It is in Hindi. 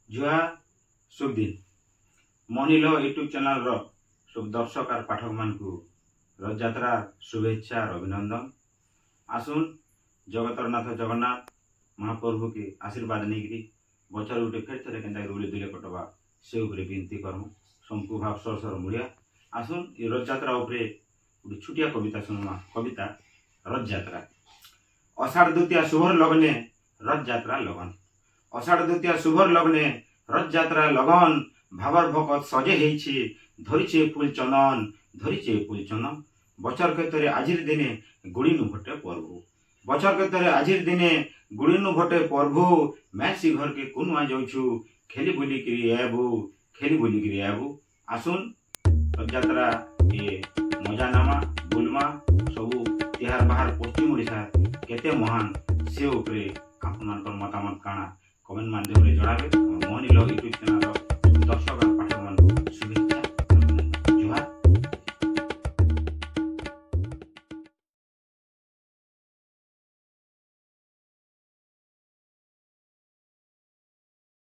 जुहार शुभ दिन मनिलो यूट्यूब चैनल रो सब दर्शक और पाठक मान को रथयात्रा शुभेच्छा और अभिनंदन। आसुन जगतर नाथ जगन्नाथ महाप्रभु के आशीर्वाद नहीं बचर गोटे फेर थे के उड़ी दिले कटवा से विनती करमु संपू भाव सर सर मुड़िया। आसुन ये रथयात्रा गोटे छुटिया कविता सुनमा। कविता रथयात्रा। अषाढ़ द्वितीया शुभर लग्ने रथयात्रा लगन। अषाढ़ द्वितीया शुभर लग्ने रथयात्रा लगन। भावर भकत सजे हेछि धरिछे फूल चंदन धरिछे फूल चंदन। बचर केतरे आजिर दिने गुड़ीनु भटे प्रभु। बचर केतरे आजिर दिने गुड़ीनु भटे प्रभु। मैं सी घर के कुनुआ जाऊछु खेली बुली करी आबू खेली बुली करी आबू। आसुन रथयात्रा ये मजा नामा बुलमा सबू तिहार बाहर पश्चिम ओडिशा केते महान से उपरे आपन मतामत काना कमेंट माध्यम रे जणाबे। मनिलो यूट्यूब चैनल